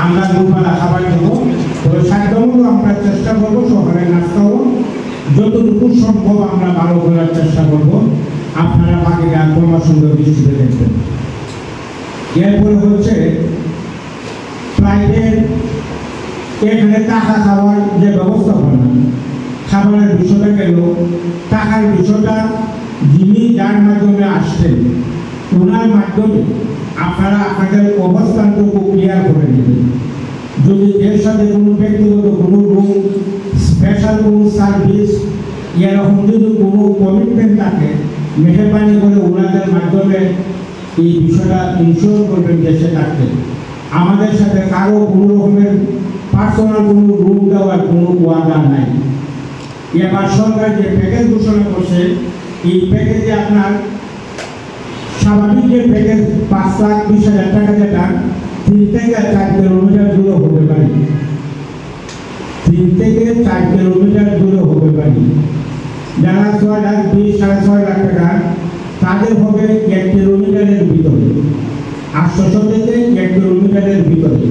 আমরা দুপুরে খাবার দেবো। তবে সাধ্যমতো আমরা চেষ্টা করবো সকালে নাস্তাও যতটুকু সম্ভব আমরা ভালো করার চেষ্টা করব। আপনারা বাকিটা তোমার সুন্দর দৃষ্টিতে দেখবেন। এরপরে হচ্ছে প্রাইভেট এখানে টাকা খাওয়ার যে ব্যবস্থাপনা, খাবারের বিষয়টা গেল, টাকার বিষয়টা যিনি যার মাধ্যমে আসছেন ওনার মাধ্যমে আপনারা আপনাদের অবস্থানটুকু ক্লিয়ার করে নেবেন। যদি এর সাথে কোনো ব্যক্তিগত কোনো রুম, স্পেশাল কোনো সার্ভিস এরকম যদি কোনো কমিটমেন্ট থাকে, মেহরবানি করে ওনাদের মাধ্যমে এই বিষয়টা ইনশিওর করবেন যে সে থাকবে। আমাদের সাথে কারো কোনো রকমের পার্সোনাল কোনো রুম দেওয়ার কোনো ওয়াদা নাই। এবার সরকার যে প্যাকেজ ঘোষণা করছে, এই প্যাকেজে আপনার স্বাভাবিক যে প্যাকেজ 5,20,000 টাকা যেটা 3 থেকে 4 কিলোমিটার দূরে হতে পারে, 3 থেকে 4 কিলোমিটার দূরে হতে পারে। যারা 6 লাখ 20 সাড়ে 6 লাখ টাকা তাদের হবে 1 কিলোমিটারের ভিতরে, 800 থেকে 1 কিলোমিটারের ভিতরে।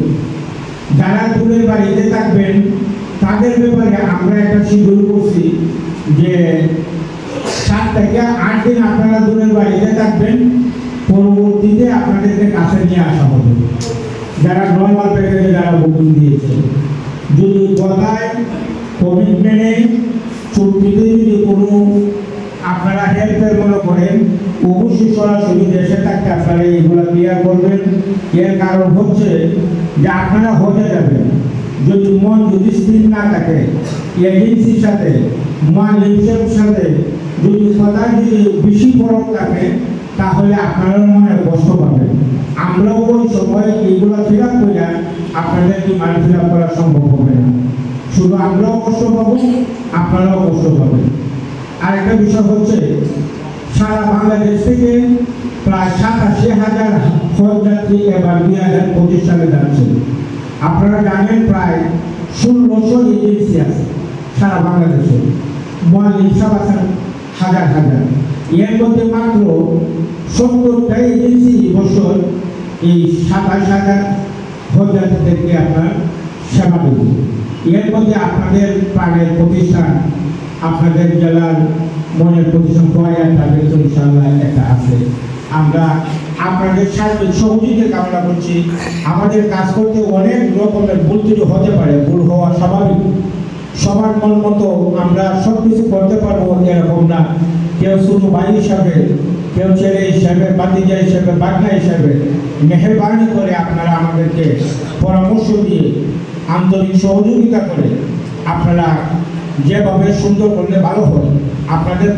যারা দূরের বাড়িতে থাকবেন তাদের ব্যাপারে আমরা একটা শিডিউল করছি যে 7 থেকে 8 দিন আপনারা দূরের বাড়িতে থাকবেন, পরবর্তীতে আপনাদেরকে কাছে নিয়ে আসা হবে। যারা নর্মাল প্যাকেজে যারা বুকিং দিয়েছে, যদি কথায় কমিটমেন্টে চুক্তিতে যদি কোনো আপনারা হেল্পের মনে করেন, অবশ্যই সরাসরি দেশে থাকতে আপনারা এইগুলো ক্লিয়ার করবেন। এর কারণ হচ্ছে যে আপনারা হতে যাবেন, যদি মন যদি স্থির না থাকে, এজেন্সির সাথে মালিকের সাথে যদি কথা যদি বেশি ফরক থাকে, তাহলে আপনারা মনে কষ্ট পাবেন। আমরাও ওই সময় এইগুলো ফিল আপ করে আপনাদের কি মান ফিল আপ করা সম্ভব হবে না। শুধু আমরাও কষ্ট পাবো, আপনারাও কষ্ট পাবেন। আরেকটা বিষয় হচ্ছে সারা বাংলাদেশ থেকে প্রায় 87,000 হজযাত্রী এবার 2025 সালে যাচ্ছে। আপনারা জানেন প্রায় 1600 এজেন্সি আছে সারা বাংলাদেশে, হাজার হাজার। এর মধ্যে মাত্র 70টা এজেন্সি বছর এই 27,000 হজযাত্রীদেরকে আপনার সেবা দেবে। এর মধ্যে আপনাদের প্রাণের প্রতিষ্ঠান, আপনাদের জেলার মনের প্রতিষ্ঠান তাদের তো ইনশাআল্লাহ একটা আছে। আমরা আপনাদের সার্বিক সহযোগিতা কামনা করছি। আমাদের কাজ করতে অনেক রকমের ভুল ত্রুটি হতে পারে, ভুল হওয়া স্বাভাবিক। সবার মন মতো আমরা সব কিছু করতে পারবো এরকম না। কেউ ছোট ভাই হিসাবে, কেউ ছেলে হিসাবে, বাতিজা হিসাবে, বাগনা হিসাবে মেহরবানি করে আপনারা আমাদেরকে পরামর্শ দিয়ে আন্তরিক সহযোগিতা করে আপনারা যেভাবে সুন্দর করলে ভালো হয় আপনাদের